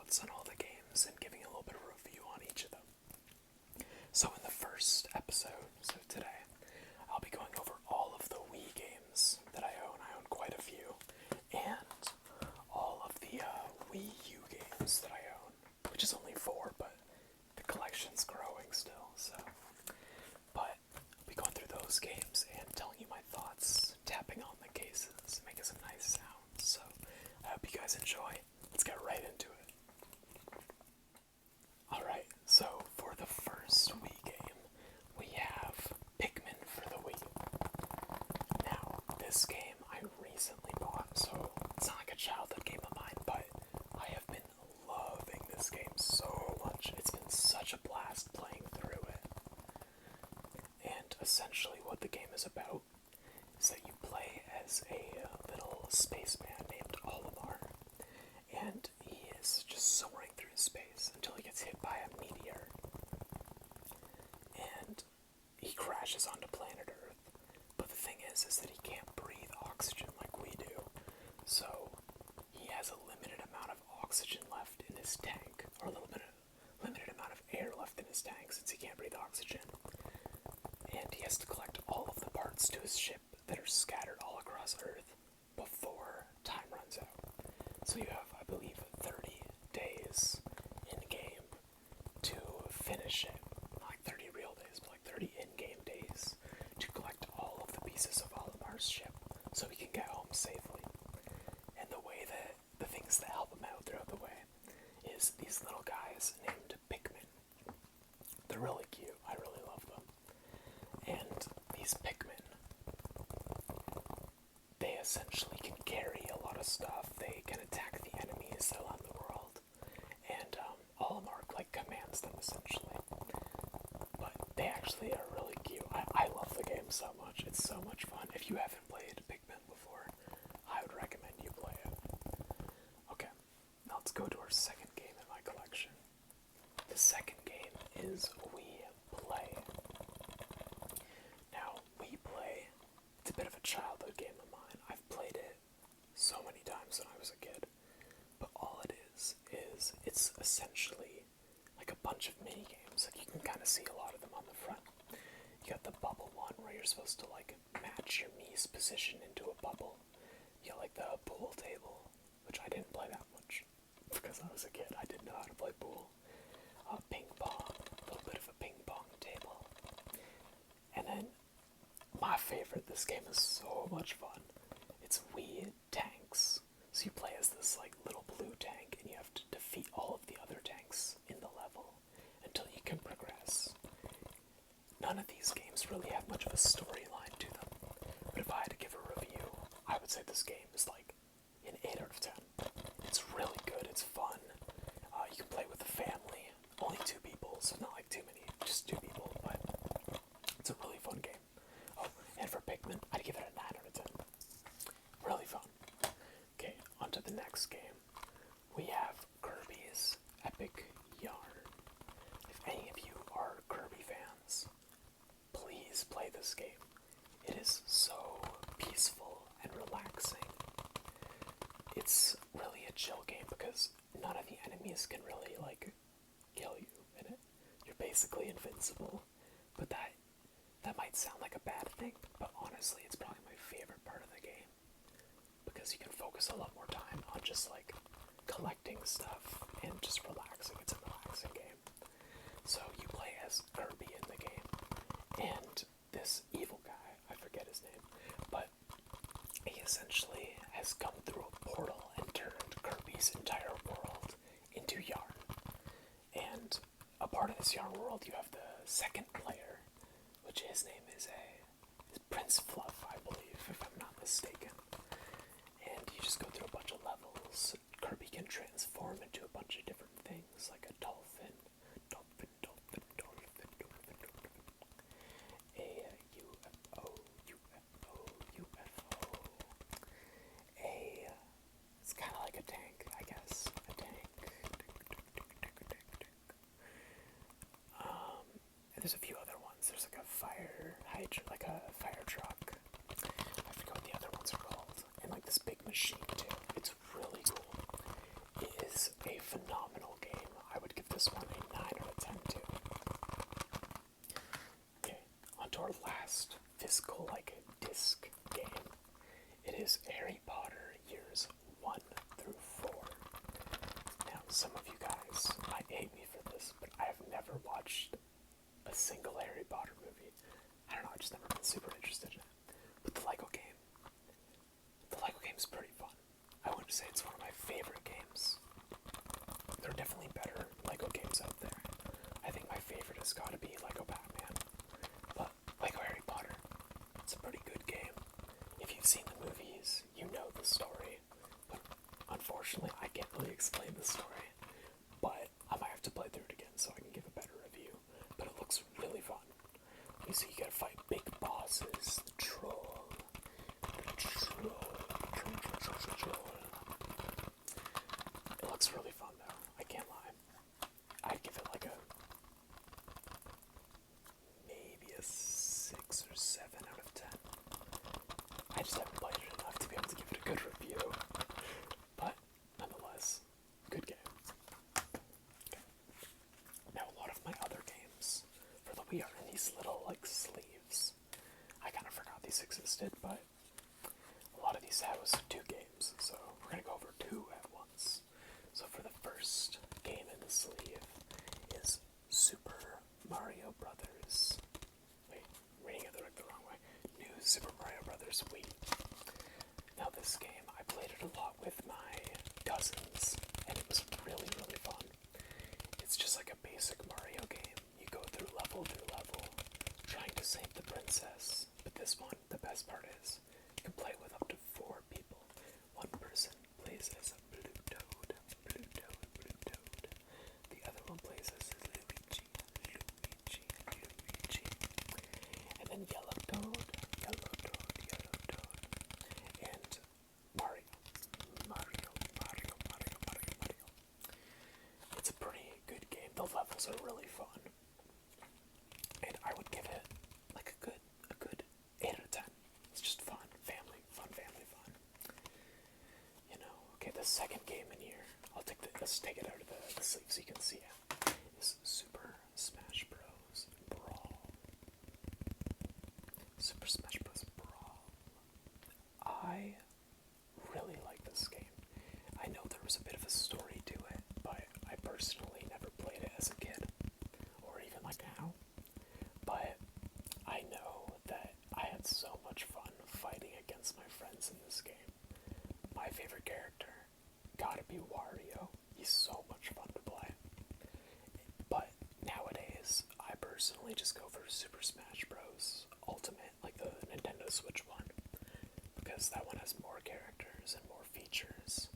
thoughts on all the games and giving a little bit of a review on each of them. So in the first episode, so today, I'll be going over all of the Wii games that I own. I own quite a few. And all of the Wii U games that I own, which is only 4, but the collection's growing still, so. But I'll be going through those games and telling you my thoughts, tapping on the cases, making some nice sounds. So I hope you guys enjoy. Let's get right into it. Alright, so for the first Wii game, we have Pikmin for the Wii. Now, this game I recently bought, so it's not like a childhood game of mine, but I have been loving this game so much. It's been such a blast playing through it. And essentially what the game is about is that you play as a little spaceman named Olimar, and he is just soaring through space until he gets hit by a meteor, and he crashes onto planet Earth. But the thing is that he can't breathe oxygen like we do, so he has a limited amount of oxygen left in his tank, or a limited amount of air left in his tank since he can't breathe oxygen. And he has to collect all of the parts to his ship that are scattered all across Earth before time runs out. So you have, I believe, 30 days in-game to finish it. Not like 30 real days, but like 30 in-game days to collect all of the pieces of Olimar's ship so he can get home safely. And the way that, the things that help him out throughout the way is these little guys named Pikmin. They're really cute. I really love them. And these Pikmin, they essentially can carry a lot of stuff. They can attack the enemies around the world, and Olimar like commands them essentially. But they actually are really cute. I love the game so much. It's so much fun. If you haven't played Pikmin before, I would recommend you play it. Okay, now let's go to our second game in my collection. The second game is Wii Play. Now, Wii Play, it's a bit of a childhood game of mine. I've played it so many times when I was a kid. But all it is it's essentially like a bunch of mini games. Like, you can kind of see a lot of them on the front. You got the bubble one where you're supposed to like match your Mii's position into a bubble. You got like the pool table, which I didn't play that much because I was a kid. I didn't know how to play pool. Ping pong, a little bit of a ping pong table. And then my favorite, this game is so much fun. It's Wii Tanks. So you play as this like little blue tank, and you have to defeat all of the other tanks in the level until you can progress. None of these games really have much of a storyline to them, but if I had to give a review, I would say this game is like an 8 out of 10. It's really good, it's fun. You can play with a family, only 2 people, so not like too many, just 2 people, but it's a really fun game. Oh, and for Pikmin, I'd give it a 9 out of 10. Really fun. Okay, on to the next game. We have Kirby's Epic Yarn. If any of you are Kirby fans, please play this game. It is so peaceful and relaxing. It's really a chill game because none of the enemies can really, like, kill you in it. You're basically invincible. But that might sound like a bad thing, but honestly, it's probably my favorite part of the game. Because you can focus a lot more time on just, like, collecting stuff and just relaxing. It's a relaxing game. So you play as Kirby in the game, and this evil guy, I forget his name, but he essentially has come through a portal and turned Kirby's entire world into yarn. And a part of this yarn world, you have the second player, which his name is Prince Fluff, I believe, if I'm not mistaken. And you just go through a bunch of levels. Kirby can transform into a bunch of different things, like a dolphin, a UFO, it's kind of like a tank, I guess, a tank. And there's a few other ones. There's like a fire hydrant, like a fire truck. I forget what the other ones are called. And like this big machine too. It's really cool. It is a phenomenal this one a 9 out of 10 too. Okay, on to our last physical, disc game. It is Harry Potter Years 1 through 4. Now, some of you guys might hate me for this, but I have never watched a single Harry Potter movie. I don't know, I've just never been super interested in it. But the Lego game's pretty fun. I wouldn't say it's one of my favorite games. There are definitely better Lego games out there. I think my favorite has got to be Lego Batman. But Lego Harry Potter, it's a pretty good game. If you've seen the movies, you know the story. But unfortunately, I can't really explain the story. But I might have to play through it again so I can give a better review. But it looks really fun. You see, you gotta fight big bosses, the troll. It looks really fun though, I can't lie. I'd give it maybe a 6 or 7 out of 10. I just haven't played it enough to be able to give it a good review. But nonetheless, good game. Okay. Now a lot of my other games for the Wii are in these little sleeves. I kind of forgot these existed, but a lot of these have 2 games, so we're going to go over 2 at once. So for the first game in the sleeve is Super Mario Brothers. Wait, I'm reading it the wrong way. New Super Mario Brothers Wii. Now this game, I played it a lot with my cousins, and it was really, really fun. It's just like a basic Mario game. You go through level, trying to save the princess. But this one, the best part is, you can play with up to 4 people. One person plays as a blue toad. The other one plays as Luigi. And then yellow toad. And Mario. It's a pretty good game. The levels are really fun. And I would give it a good 8 out of 10. It's just fun. Family fun. Okay, the second game in here, let's take it out of the sleeve so you can see it, is Super Smash Bros. Brawl. Super Smash Bros. Brawl. I really like this game. I know there was a bit of a story to it, but I personally never played it as a kid, or even now. But I know that I had so much fun fighting against my friends in this game. My favorite character gotta be Wario. He's so much fun to play. But nowadays, I personally just go for Super Smash Bros. Ultimate, like the Nintendo Switch one, because that one has more characters and more features.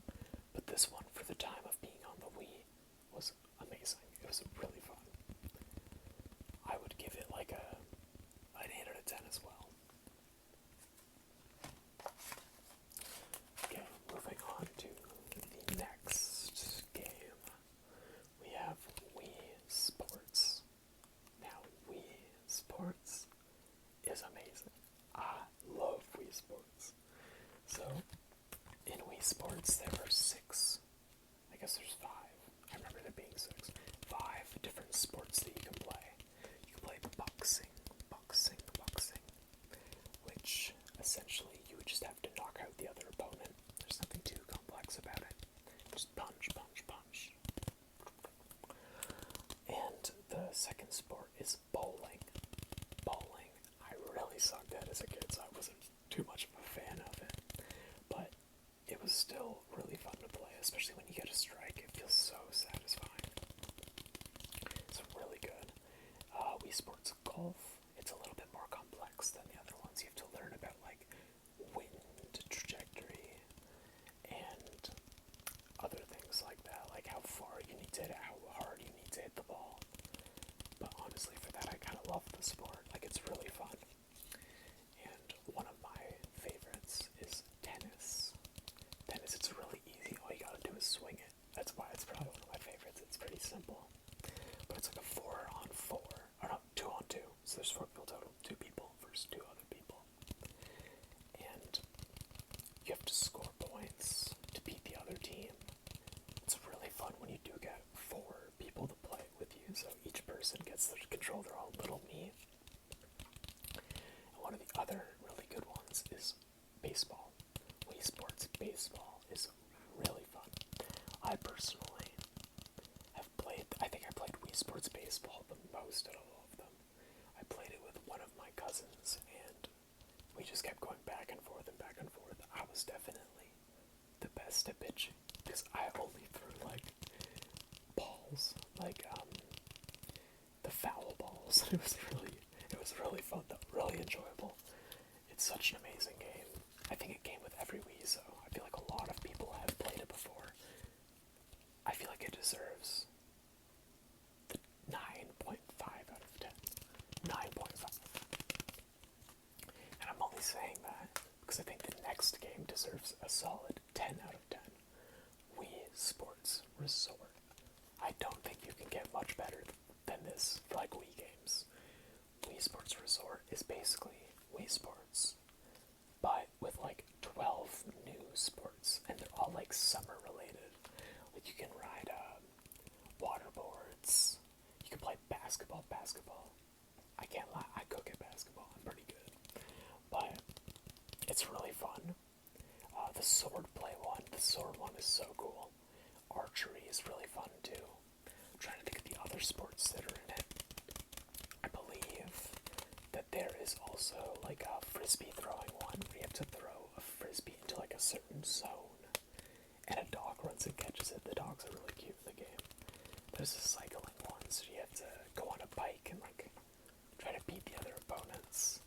But this one, for the time of being on the Wii, was amazing. It was really fun. I would give it an 8 out of 10 as well. Okay, moving on to the next game. We have Wii Sports. Now, Wii Sports is amazing. I love Wii Sports. So, in Wii Sports, there are 6. I guess there's 5. I remember there being 6. 5 different sports that you can play. You can play boxing, which essentially you would just have to knock out the other opponent. There's nothing too complex about it. Just punch. And the second sport is bowling. I really sucked at as a kid, so I wasn't too much of a fan of it. But it was still really fun to play, especially when you get a strike. It feels so satisfying. It's really good. Wii Sports Golf, it's a little bit more complex than the other ones. You have to learn about wind trajectory and other things like that, like how far you need to hit it, how hard you need to hit the ball. But honestly, for that, I kind of love the sport. It's really fun. And one of my favorites is tennis. It's really easy. All you gotta do is swing it. That's why it's probably one of my favorites. It's pretty simple. But it's like a 4-on-4, or no, 2-on-2. So there's 4 people total. 2 people versus 2 other people. And you have to score points to beat the other team. It's really fun when you do get 4 people to play so each person gets to control their own little me. And one of the other really good ones is baseball. Wii Sports Baseball is really fun. I personally have played, I think I played Wii Sports Baseball the most out of all of them. I played it with one of my cousins, and we just kept going back and forth and back and forth. I was definitely the best at pitching, because I only threw, like, balls, like, the foul balls. It was really fun though, really enjoyable. It's such an amazing game. I think it came with every Wii, so I feel like a lot of people have played it before. I feel like it deserves the 9.5 out of 10. 9.5. And I'm only saying that because I think the next game deserves a solid 10 out of 10. Wii Sports Resort. I don't think you can get much better than this for like Wii games. Wii Sports Resort is basically Wii Sports, but with like 12 new sports, and they're all like summer related. Like you can ride water boards, you can play basketball. I can't lie, I cook at basketball, I'm pretty good. But it's really fun. The sword one is so cool. Archery is really fun too. I'm trying to think of the other sports that are in it. I believe that there is also like a frisbee throwing one where you have to throw a frisbee into like a certain zone, and a dog runs and catches it. The dogs are really cute in the game. There's a cycling one, so you have to go on a bike and like try to beat the other opponents.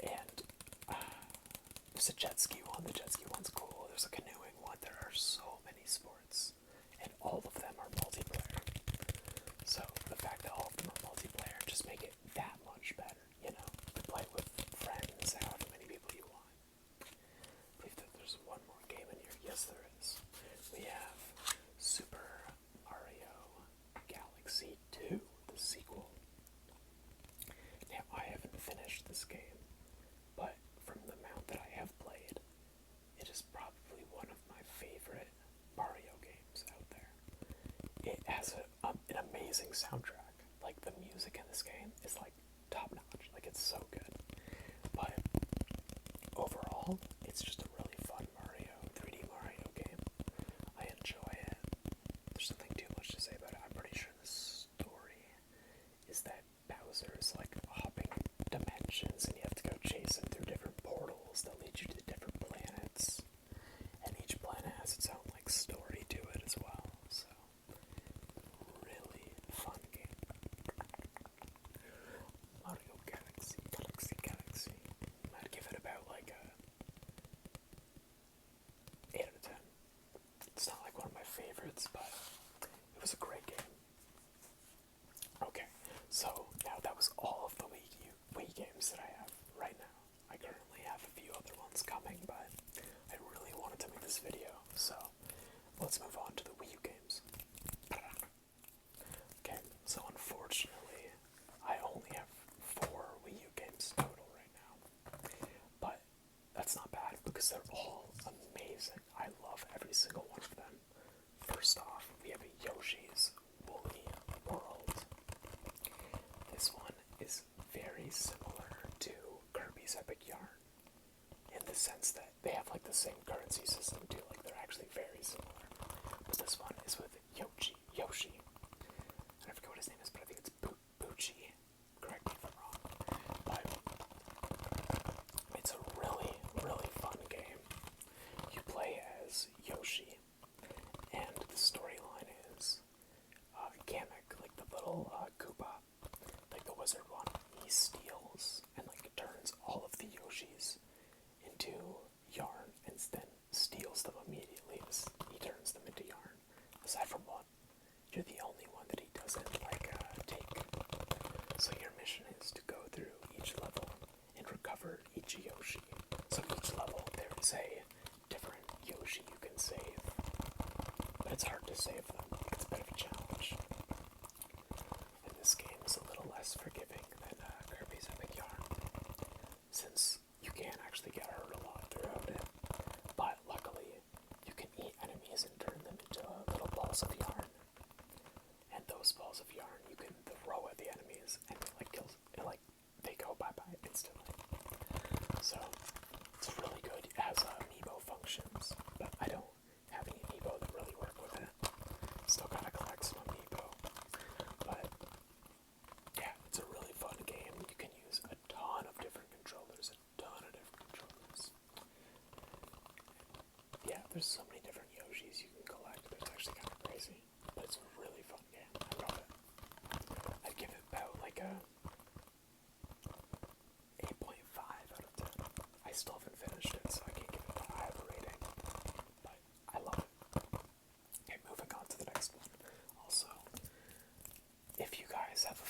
And there's a jet ski one. The jet ski one's cool. There's a canoeing one. There are so many sports, and all of them are multiplayer. So the fact that all of them are multiplayer just make it that much better, you know? You play with friends, however many people you want. I believe that there's one more game in here. Yes, there is. We have Super Mario Galaxy 2, the sequel. Now, I haven't finished this game, but from the amount that I have played, it is probably one of my favorite Mario games out there. It has an amazing soundtrack. Like, the music in this game is, like, top-notch. Like, it's so good. But overall, it's just a really fun 3D Mario game. I enjoy it. There's nothing too much to say about it. I'm pretty sure the story is that Bowser is, like, hopping dimensions, and you have to go chase him through different portals that lead you to different planets. And each planet has its own, like, story to it as well. So, really fun game. Mario Galaxy. I'd give it about, like, a 8 out of 10. It's not, like, one of my favorites, but it was a great game. Okay, so now that was all of the Wii games that I have right now. I currently have a few other ones coming, but I really wanted to make this video, so let's move on to the Wii U games. Okay, so unfortunately, I only have 4 Wii U games total right now, but that's not bad because they're all amazing. I love every single one of them. First off, we have Yoshi's Woolly World. This one is very similar to Kirby's Epic Yarn in the sense that they have like the same currency system too, like they're actually very similar. But this one is with Yoshi. I forget what his name is, but I think it's Bucci. Correct me if I'm wrong. But it's a really, really fun game. You play as Yoshi, and the storyline is Kamek, like the little Koopa, like the wizard one. He steals and like turns all of the Yoshis into yarn, and then steals them immediately as he turns them into yarn. Aside from one, you're the only one that he doesn't like take. So your mission is to go through each level and recover each Yoshi. So each level there is a different Yoshi you can save, but it's hard to save them. It's a bit of a challenge. And this game is a little less forgiving than Kirby's Epic Yarn, since you can actually get hurt a lot throughout it. But luckily, you can eat enemies and turn them into little balls of yarn. And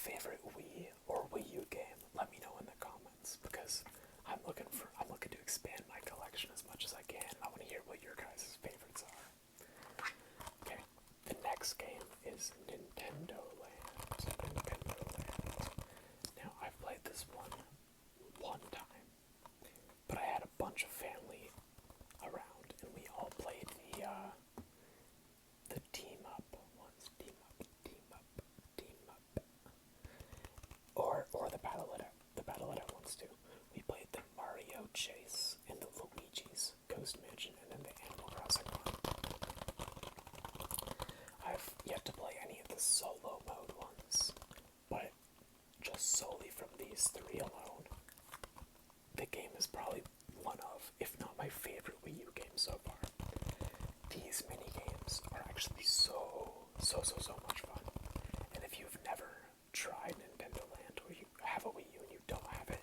favorite Wii or Wii U game? Let me know in the comments, because I'm looking to expand my collection as much as I can. I want to hear what your guys' favorites are. Okay, the next game is Nintendo Land. Nintendo Land. Now, I've played this one time, but I had a bunch of family around, and we all played the team up ones, team up, or the battle it out ones too. We played the Mario Chase and the Luigi's Ghost Mansion, and then the Animal Crossing one. I've yet to play any of the solo mode ones, but just solely from these three alone, the game is probably one of, if not my favorite Wii U game so far. These mini games are actually so much fun. And if you've never tried Nintendo Land, or you have a Wii U and you don't have it,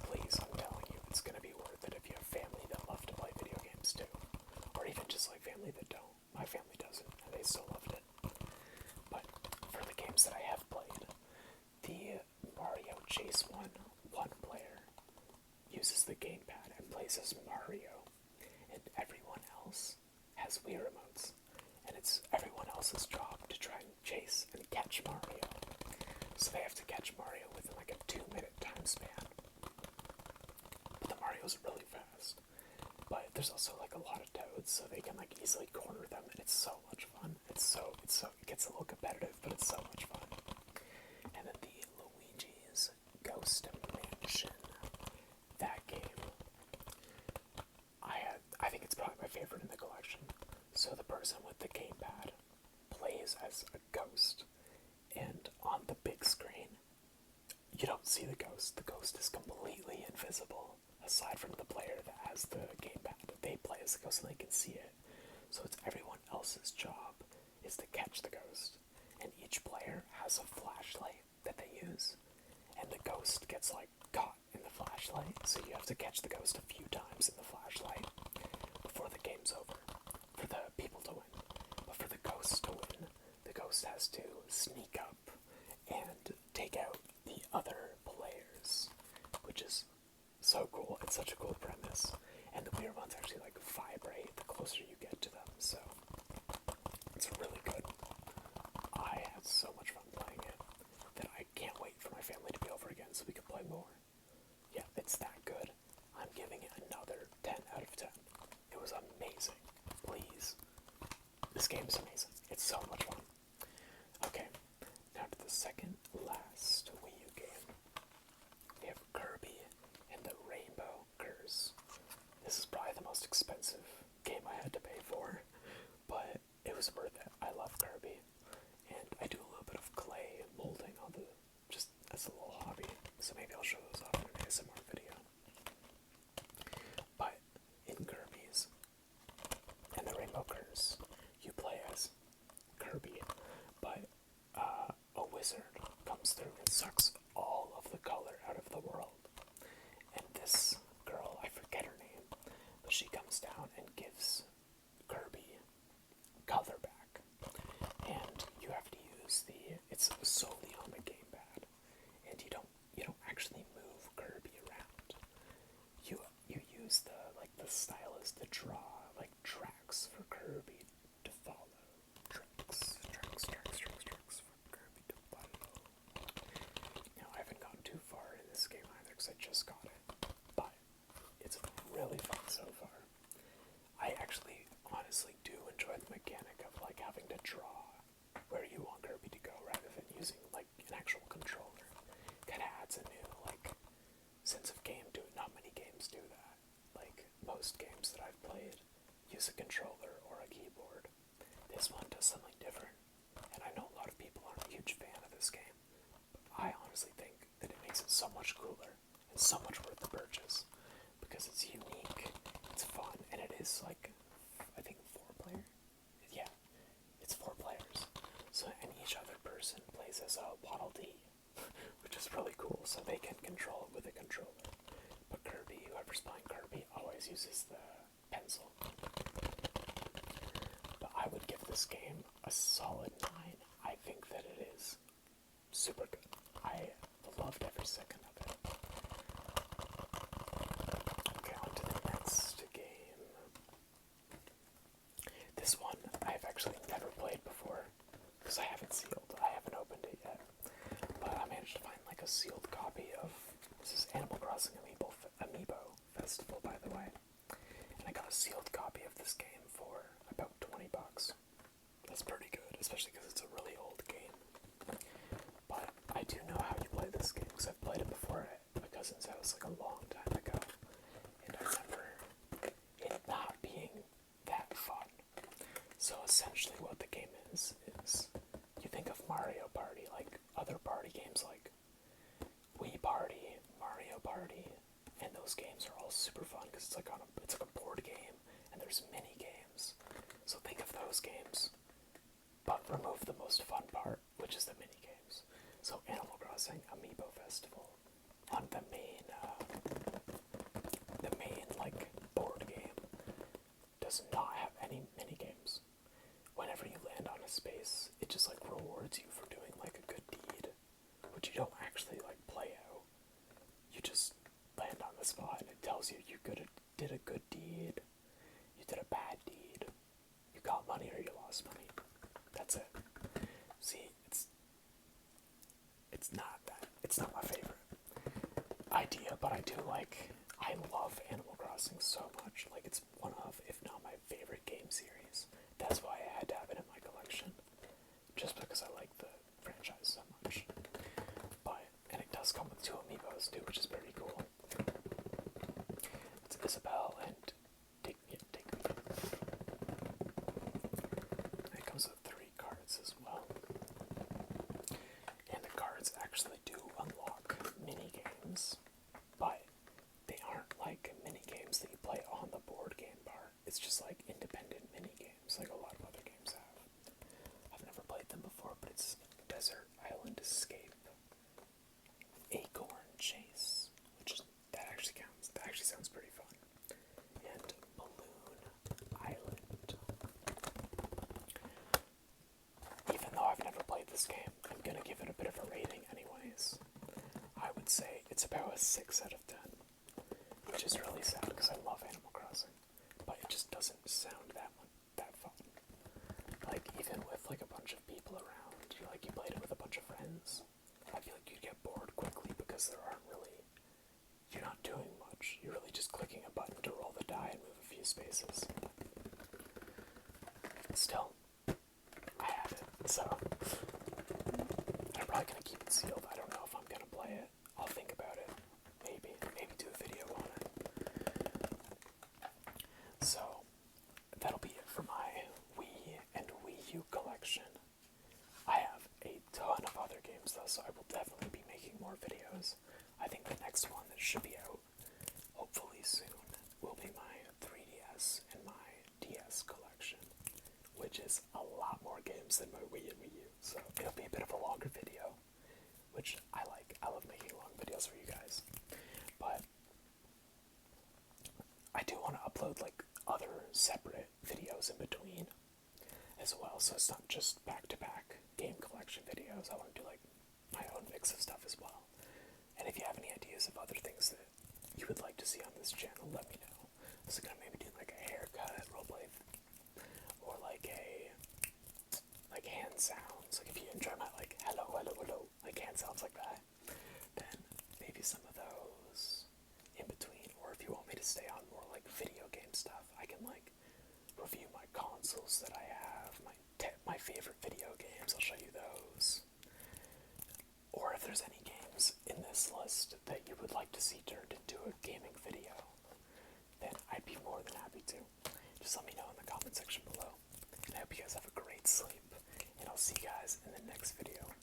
please, I'm telling you, it's gonna be worth it if you have family that love to play video games too. Or even just like family that don't. My family doesn't, and they still loved it. But for the games that I have played, the Mario Chase one player uses the gamepad and plays as Mario, and everyone else has Wii remotes, and it's everyone else's job to try and chase and catch Mario. So they have to catch Mario within like a 2-minute time span. But the Mario's really fast. But there's also like a lot of toads, so they can like easily corner them, and it's so much fun. It gets a little competitive, but it's so much fun. And then the Luigi's Ghost Mansion. That game, I think it's probably my favorite in the collection. So the person with the gamepad plays as a ghost, and on the big screen, you don't see the ghost. The ghost is completely invisible, aside from the player that has the gamepad. They play as the ghost and they can see it. So it's everyone else's job is to catch the ghost, and each player has a flashlight that they use, and the ghost gets like caught in the flashlight, so you have to catch the ghost a few times in the flashlight before the game's over, for the people to win. But for the ghost to win, the ghost has to sneak up and take out the other players, which is so cool. It's such a cool premise, and the weird ones actually like vibrate the closer you get to them, so it's really good. I had so much fun playing it that I can't wait for my family to be over again so we can play more. Yeah, it's that good. I'm giving it another 10 out of 10. It was amazing. Please. This game is amazing. It's so much fun. Okay, now to the second last Wii U game. We have Kirby and the Rainbow Curse. This is probably the most expensive game I had to pay for, but it was worth it. I love Kirby, and I do a little bit of clay molding on just as a little hobby, so maybe I'll show those off in an ASMR video. But in Kirby's and the Rainbow Curse, you play as Kirby, but a wizard comes through and sucks all of the color out of the world. And this girl, I forget her name, but she comes down and gives Kirby color back. And you have to use it's solely on the gamepad, and you don't actually move Kirby around. You use the stylus to draw like tracks for Kirby to follow. Tracks for Kirby to follow. Now I haven't gotten too far in this game either because I just got it, but it's really fun so far. I actually honestly do enjoy the mechanic of like having to draw where you want Kirby to go rather than using like an actual controller. Kind of adds a new like sense of game to it. Not many games do that. Like most games that I've played use a controller or a keyboard. This one does something different, and I know a lot of people aren't a huge fan of this game, but I honestly think that it makes it so much cooler and so much worth the purchase because it's unique, it's fun, and it is like, I think 4-player? Yeah, it's 4 players. So, and each other person plays as a Waddle Dee, which is really cool, so they can control it with a controller. But Kirby, whoever's playing Kirby, always uses the pencil. But I would give this game a solid 9. I think that it is super good. I loved every second of it. Okay, on to the next game. This one I've actually never played before, because I haven't sealed. I haven't opened it yet. But I managed to find like a sealed copy of, this is Animal Crossing Amiibo Festival, by the way. And I got a sealed copy of this game for about $20. That's pretty good, especially because it's a really old game. But I do know how you play this game, because I've played it before at my cousin's house like a long time ago. And I remember it not being that fun. So essentially what the game is you think of Mario Party, like other party games like Wii Party, Mario Party, and those games are all super fun because it's like a board game and there's mini games. So think of those games, but remove the most fun part, which is the mini games. So Animal Crossing Amiibo Festival, on the main like board game, does not have any mini games. Whenever you land on a space, it just like rewards you for doing like a good deed, which you don't actually like play out. You just land on the spot and it tells you did a good deed, you did a bad deed, you got money or you lost money. That's it. See, it's not my favorite idea, but I love Animal Crossing so much. Like, it's one of, if not my favorite game series. That's why I had to have it in my collection, just because I like the franchise so much. And it does come with 2 amiibos too, which is pretty cool. It's Isabelle and Digby. And it comes with 3 cards as well. And the cards actually do unlock mini games, but they aren't like mini games that you play on the board game part. It's just like independent mini games, like a lot of other games have. I've never played them before, but it's Desert Island Escape, Acorn Chase, that actually counts. That actually sounds pretty fun. And Balloon Island. Even though I've never played this game, I'm gonna give it a bit of a rating anyways. I would say it's about a 6 out of 10, which is really sad because I love Animal Crossing, but it just doesn't sound that fun. Like, even with like a bunch of people around, you played it with a bunch of friends, I feel like you'd get bored quickly because you're not doing much. You're really just clicking a button to roll the die and move a few spaces. Still, I have it, so I'm probably gonna keep it sealed. I don't know if I'm gonna play it. I'll think about it. Maybe do a video on it. So that'll be it for my Wii and Wii U collection. I have a ton of other games though, so I will definitely be making more videos. I think the next one that should be out, hopefully soon, will be my 3DS and my DS collection, which is a lot more games than my Wii and Wii U, so it'll be a bit of a longer video, which I like. I love making long videos for you guys, but I do want to upload like other separate videos in between as well, so it's not just back-to-back game collection videos. I want to do like my own mix of stuff as well. And if you have any ideas of other things that you would like to see on this channel, let me know. I was gonna maybe do like a haircut roleplay, or like hand sounds. Like if you enjoy my like hello, like hand sounds like that, then maybe some of those in between. Or if you want me to stay on more like video game stuff, I can like review my consoles that I have, my favorite video games. I'll show you those. Or if there's any games in this list that you would like to see turned into a gaming video, then I'd be more than happy to. Just let me know in the comment section below. And I hope you guys have a great sleep, and I'll see you guys in the next video.